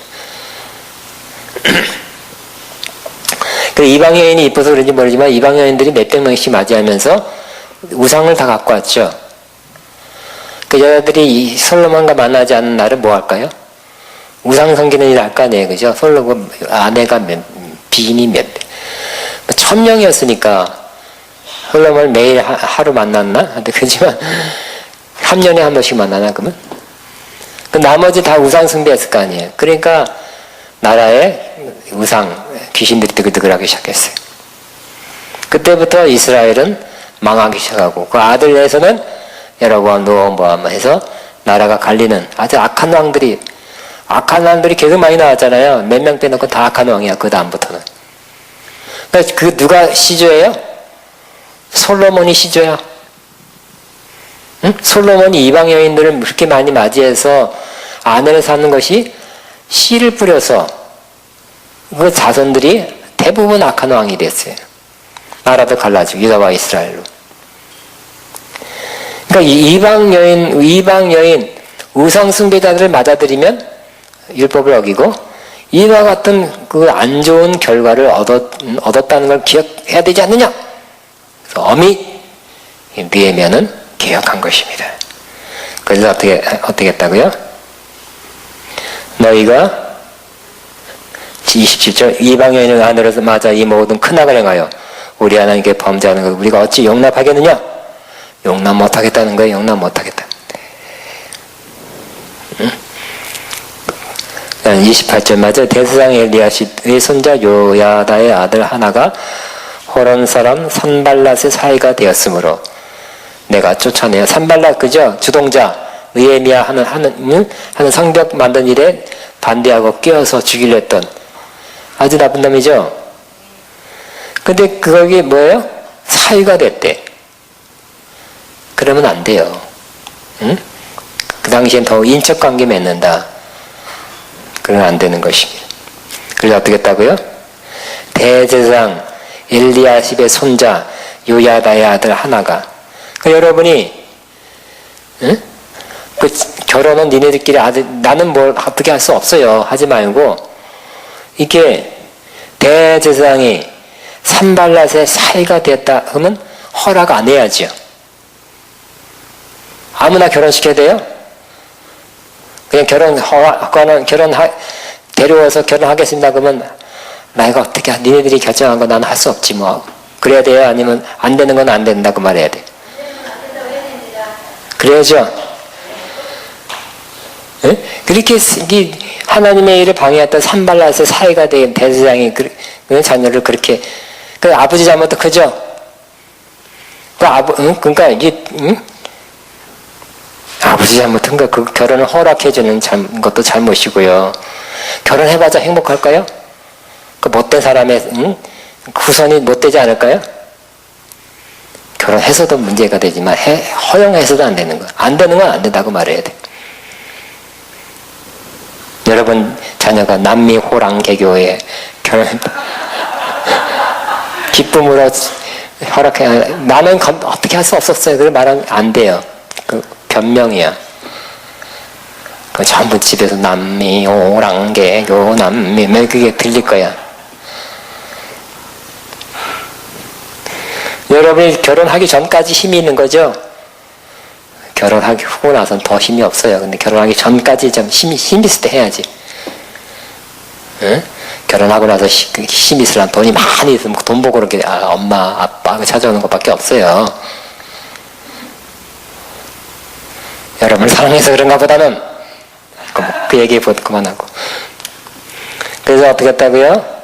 그 이방 여인이 이뻐서 그런지 모르지만 이방 여인들이 몇백 명씩 맞이하면서 우상을 다 갖고 왔죠. 그 여자들이 솔로몬과 만나지 않는 날은 뭐 할까요? 우상 섬기는 일 할 거 아니에요. 그죠? 솔로몬 아내가 비인이 1000명이었으니까 솔로몬을 매일 하루 만났나? 그렇지만 3년에 한 번씩 만나나 그러면? 그 나머지 다 우상 숭배했을 거 아니에요. 그러니까 나라에 우상 귀신들이 뜨글뜨글하기 시작했어요. 그때부터 이스라엘은 망하기 시작하고 그 아들 내에서는 여로보암, 르호보암 해서 나라가 갈리는 아주 악한 왕들이 계속 많이 나왔잖아요. 몇 명 빼놓고 다 악한 왕이야. 그 다음부터는. 그러니까 그 누가 시조예요? 솔로몬이 시조야. 응? 솔로몬이 이방 여인들을 그렇게 많이 맞이해서 아내를 삼는 것이 씨를 뿌려서 그 자손들이 대부분 악한 왕이 됐어요. 나라도 갈라지고 유다와 이스라엘로. 그러니까 이방 여인 우상 숭배자들을 맞아들이면 율법을 어기고 이와 같은 그 안 좋은 결과를 얻었다는 걸 기억해야 되지 않느냐? 그래서 엄히 느헤미야는 개혁한 것입니다. 그래서 어떻게 했다고요? 너희가 27절 이방 여인을 하늘에서 맞아 이 모든 큰 악을 행하여 우리 하나님께 범죄하는 것을 우리가 어찌 용납하겠느냐? 용납 못하겠다는 거예요. 용납 못하겠다. 28절 맞아 대제사장 엘리야십의 손자 요야다의 아들 하나가 호론 사람 산발랏의 사이가 되었으므로 내가 쫓아내어 산발랏 그죠? 주동자 느헤미야 하는 성벽 만든 일에 반대하고 끼어서 죽이려 했던 아주 나쁜 놈이죠. 근데 그게 뭐예요? 사위가 됐대. 그러면 안 돼요. 응? 그 당시엔 더 인척관계 맺는다. 그러면 안 되는 것입니다. 그래서 어떻게 했다고요? 대제사장 엘리야십의 손자 요야다의 아들 하나가 여러분이 응? 그 결혼은 니네들끼리 나는 뭘 어떻게 할 수 없어요. 하지 말고 이게 대제사장이 산발랏의 사이가 됐다 하면 허락 안 해야죠. 아무나 결혼시켜야 돼요? 그냥 데려와서 결혼하겠습니다. 그러면 나이가 어떻게 니네들이 결정한 거 나는 할 수 없지 뭐. 그래야 돼요? 아니면 안 되는 건 안 된다고 말해야 돼? 그래야죠. 네? 그렇게 하나님의 일을 방해했던 산발랏의 사이가 된 대제사장이 그 자녀를 그렇게 그 아버지 잘못도 크죠. 그러니까 이게 아버지 잘못한 거 그 결혼을 허락해주는 것도 잘못이고요. 결혼해봐자 행복할까요? 그 못된 사람의 후손이 못되지 않을까요? 결혼해서도 문제가 되지만 허용해서도 안 되는 거. 안 되는 건 안 된다고 말해야 돼. 여러분 자녀가 남미 호랑 개교에 기쁨으로 허락해. 나는 어떻게 할 수 없었어요. 그걸 말하면 안 돼요. 그 변명이야. 그 전부 집에서 남미 호랑 개교 남미 그게 들릴 거야. 여러분이 결혼하기 전까지 힘이 있는 거죠? 결혼하기 후고 나서는 더 힘이 없어요. 근데 결혼하기 전까지 좀 힘이 있을 때 해야지. 응? 결혼하고 나서 힘이 있으려면 돈이 많이 있으면 돈 보고 그렇게 엄마, 아빠 찾아오는 것밖에 없어요. 여러분을 사랑해서 그런가 보다는 그 얘기 그만하고. 그래서 어떻게 했다고요?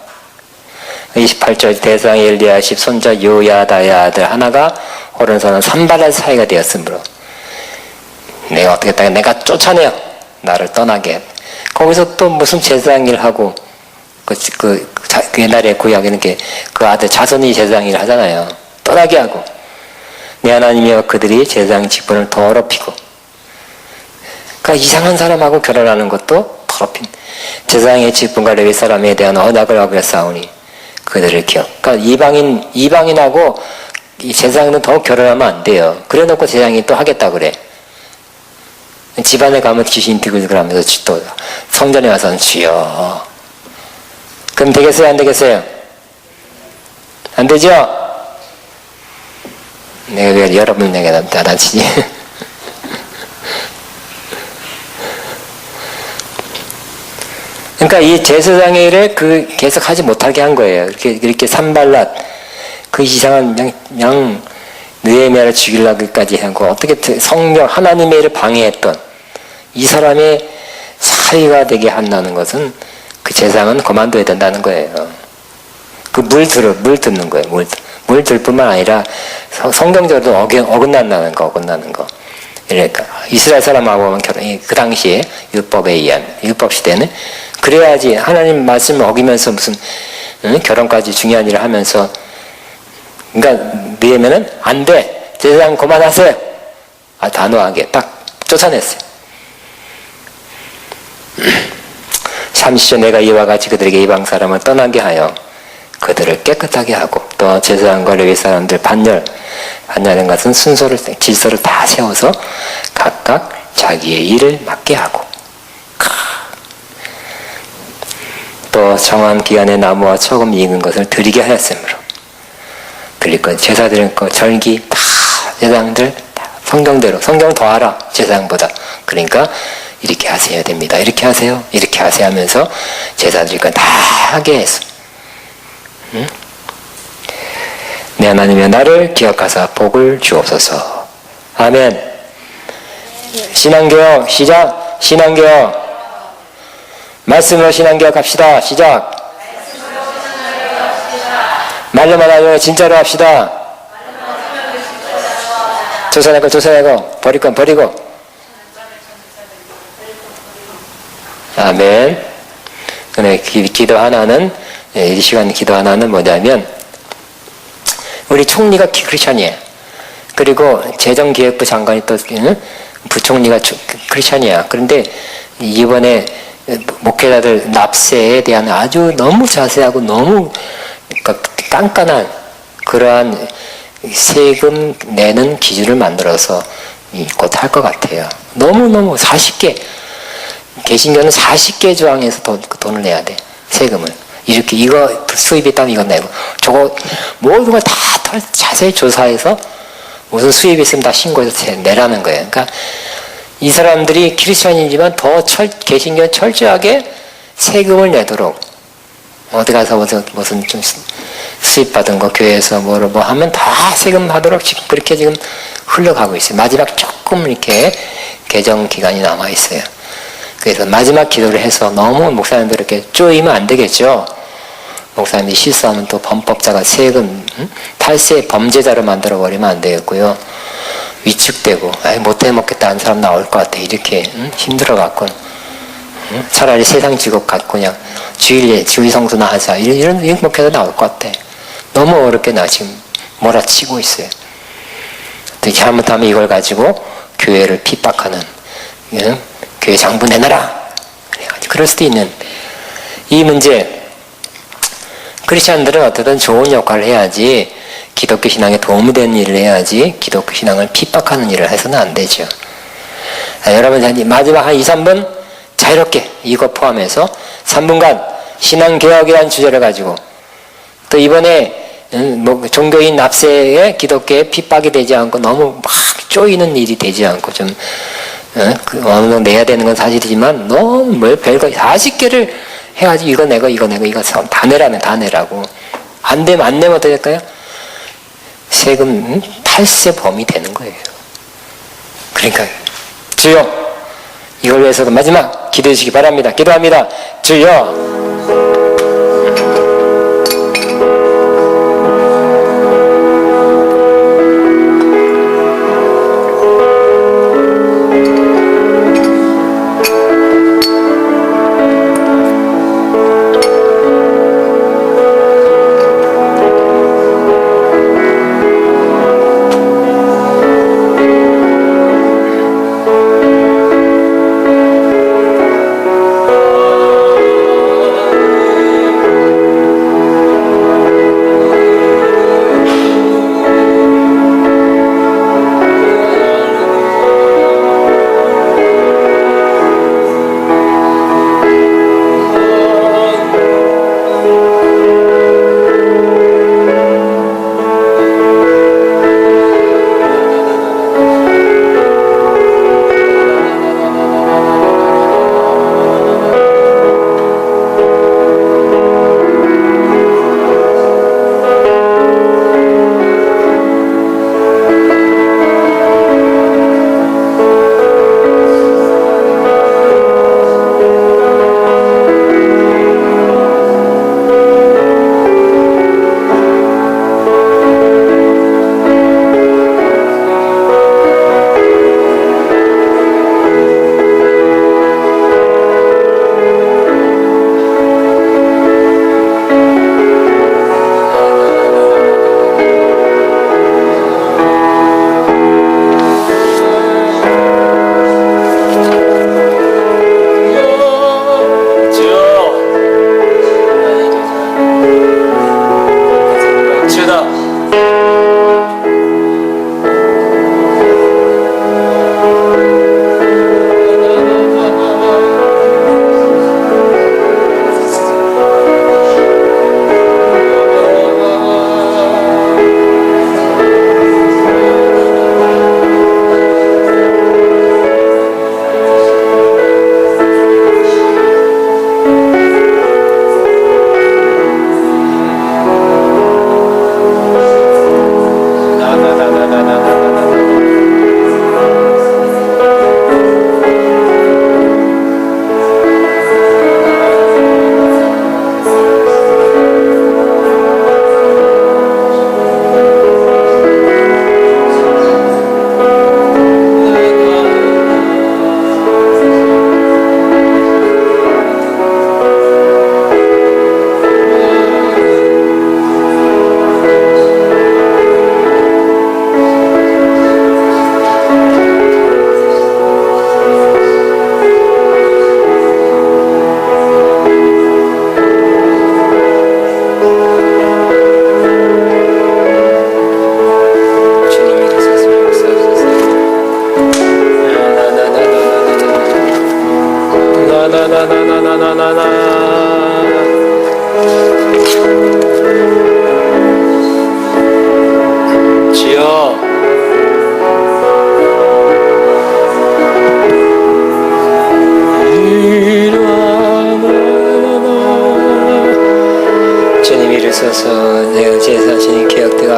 28절 대제사장 엘리야십 손자 요야다의 아들 하나가 호론사는 산발랏 사이가 되었으므로 내가 어떻게 했다가 내가 쫓아내요. 나를 떠나게. 거기서 또 무슨 제사장 일하고 그 옛날에 구약에는 그 아들 자손이 제사장 일을 하잖아요. 떠나게 하고 내 하나님이여 그들이 제사장 직분을 더럽히고 그러니까 이상한 사람하고 결혼하는 것도 더럽힌 제사장의 직분과 레위 사람에 대한 언약을 어겼사오니 그들을 그러니까 이방인하고 이 제사장은 더 결혼하면 안 돼요. 그래 놓고 제사장이 또 하겠다 그래. 집안에 가면 귀신 비글비글 하면서 또 성전에 와서는 주여. 그럼 되겠어요? 안 되겠어요? 안 되죠? 내가 왜 여러분 내게 나다치지? 그러니까 이 제사장의 일을 계속 하지 못하게 한 거예요. 이렇게 산발랏 그 이상한 그냥 느헤미야를 죽이려고까지 하고 어떻게 성령 하나님의 일을 방해했던 이 사람의 사위가 되게 한다는 것은 그 제사장은 그만둬야 된다는 거예요. 그 물 듣는 거예요. 물 들 뿐만 아니라 성경적으로 어긋난다는 거. 그러니까 이스라엘 사람하고 하면 그 당시에 율법에 의한 율법 시대는 그래야지 하나님 말씀을 어기면서 무슨 결혼까지 중요한 일을 하면서 그러니까 느헤미야는 안 돼. 제사장 그만하세요. 단호하게 딱 쫓아냈어요. 30조 내가 이와 같이 그들에게 이방 사람을 떠나게 하여 그들을 깨끗하게 하고 또 제사장과 레위 사람들 반열하는 것은 순서를 질서를 다 세워서 각각 자기의 일을 맡게 하고 또 정한 기간에 나무와 소금 익은 것을 드리게 하였으므로 드릴 것 제사 드릴 것 절기 다 제사장들 다 성경대로 성경 더 알아 제사장보다 그러니까 이렇게 하셔야 됩니다. 이렇게 하세요. 이렇게 하세요 하면서 제사 드릴 것 다 하게 했어. 응? 내 하나님의 나를 기억하사 복을 주옵소서. 아멘. 신앙개혁 시작. 신앙개혁 말씀으로 신앙개혁 합시다. 시작. 말로만 하면 진짜로 합시다. 조사내고 버릴 건 버리고. 아멘. 근데 기도 하나는 이 시간 기도 하나는 뭐냐면 우리 총리가 크리스천이에요. 그리고 재정기획부 장관이 또 부총리가 크리스천이야. 그런데 이번에 목회자들 납세에 대한 아주 너무 자세하고 너무 깐깐한 그러한 세금 내는 기준을 만들어서 곧 할 것 같아요. 너무너무 40개 개신교는 40개 조항에서 돈을 내야 돼. 세금을. 이렇게 이거 수입이 있다면 이거 내고 저거 모든 걸 다 자세히 조사해서 무슨 수입이 있으면 다 신고해서 내라는 거예요. 그러니까 이 사람들이 크리스천이지만 더 개신교는 철저하게 세금을 내도록 어디 가서 무슨 좀 수입 받은 거 교회에서 뭐 하면 다 세금 하도록 지금 그렇게 지금 흘러가고 있어요. 마지막 조금 이렇게 개정 기간이 남아 있어요. 그래서 마지막 기도를 해서 너무 목사님들 이렇게 쪼이면 안 되겠죠. 목사님이 실수하면 또 범법자가 세금 탈세 범죄자로 만들어 버리면 안 되겠고요. 위축되고 못해 먹겠다는 사람 나올 것 같아. 이렇게 힘들어 갖고 차라리 세상 직업 갖고 그냥 주일 성수나 하자 이런 목회도 나올 것 같아. 너무 어렵게 나 지금 몰아치고 있어요. 어떻게 잘못하면 이걸 가지고 교회를 핍박하는 교회 장부 내놔라. 그럴 수도 있는 이 문제. 크리스천들은 어떻든 좋은 역할을 해야지 기독교 신앙에 도움이 되는 일을 해야지 기독교 신앙을 핍박하는 일을 해서는 안 되죠. 여러분 마지막 한 2, 3분 자유롭게 이거 포함해서 3분간 신앙개혁이라는 주제를 가지고 또 이번에 종교인 납세에 기독교에 핍박이 되지 않고 너무 막 쪼이는 일이 되지 않고 좀 어느 정도 내야 되는 건 사실이지만 너무 별거 40개를 해가지고 이거 내고 이거 다 내라고 안 되면 안 내면 어떻게 될까요? 세금 탈세 범위 되는 거예요. 그러니까 주여 이걸 위해서도 마지막 기도해 주시기 바랍니다. 기도합니다. 주여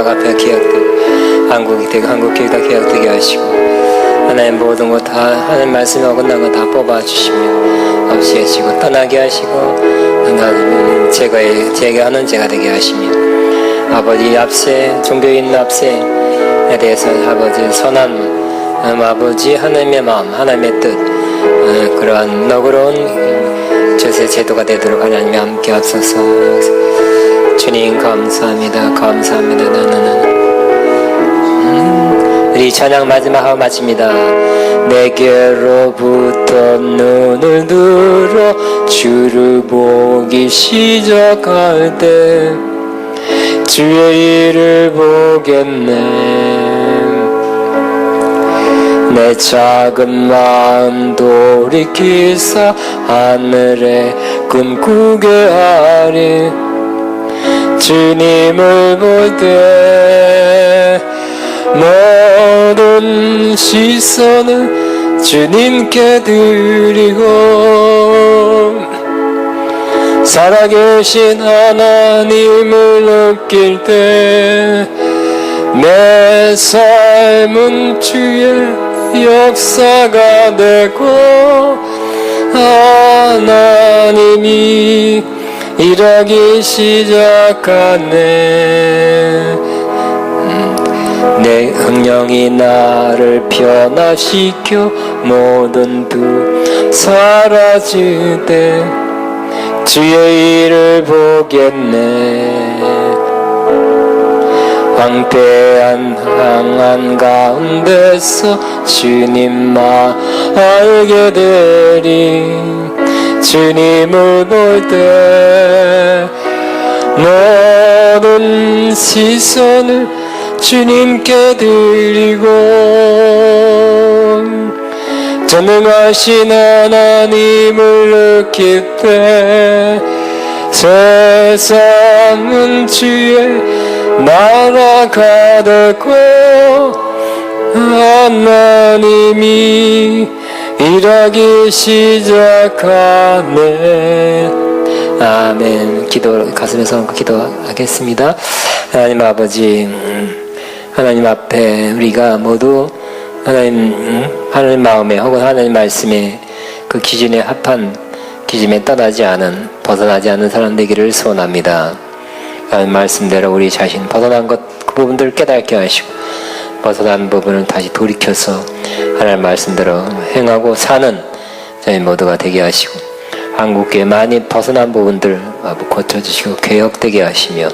나라가 앞에 기억되고 한국이 되고 한국교회가 기억되게 하시고 하나님 모든 것 다 하나님 말씀에 어긋난 거 다 뽑아주시며 없애시고 떠나게 하시고 하나님 제거하는 제가 되게 하시며 아버지 앞세 종교인 앞세에 대해서 아버지 선한 아버지 하나님의 마음 하나님의 뜻 그러한 너그러운 저세 제도가 되도록 하나님이 함께 하소서. 주님 감사합니다. 감사합니다. 우리 찬양 마지막하고 마칩니다. 내게로부터 눈을 들어 주를 보기 시작할 때 주의 일을 보겠네. 내 작은 마음 돌이키사 하늘에 꿈꾸게 하리. 주님을 볼 때 모든 시선을 주님께 드리고 살아계신 하나님을 느낄 때 내 삶은 주의 역사가 되고 하나님이 일하기 시작하네. 내 흥령이 나를 변화시켜 모든 두 사라질 때 주의 일을 보겠네. 황폐한 항안 가운데서 주님만 알게 되리. 주님을 볼 때 모든 시선을 주님께 드리고 전능하신 하나님을 느낄 때 세상은 주의 나라가 되고 하나님이 일하기 시작하네. 아멘. 기도 가슴에서 얹고 기도하겠습니다. 하나님 아버지, 하나님 앞에 우리가 모두 하나님 마음에 혹은 하나님 말씀에 그 기준에 합한 기준에 떠나지 않은 벗어나지 않는 사람 되기를 소원합니다. 하나님 말씀대로 우리 자신 벗어난 것 그 부분들을 깨닫게 하시고 벗어난 부분을 다시 돌이켜서 하나님 말씀대로 행하고 사는 저희 모두가 되게 하시고 한국교회 많이 벗어난 부분들 고쳐주시고 개혁되게 하시며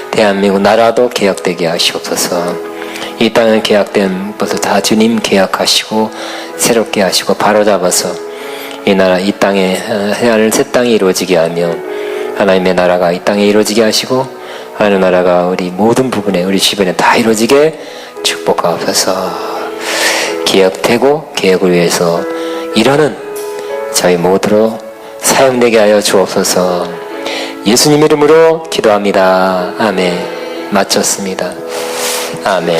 대한민국 나라도 개혁되게 하시옵소서. 이 땅은 개혁된 것을 다 주님 개혁하시고 새롭게 하시고 바로잡아서 이 나라 이 땅에 하늘 새 땅이 이루어지게 하며 하나님의 나라가 이 땅에 이루어지게 하시고 하나님 나라가 우리 모든 부분에 우리 주변에 다 이루어지게 축복하옵소서. 개혁되고 개혁을 위해서 일하는 저희 모두로 사용되게 하여 주옵소서. 예수님 이름으로 기도합니다. 아멘. 마쳤습니다. 아멘.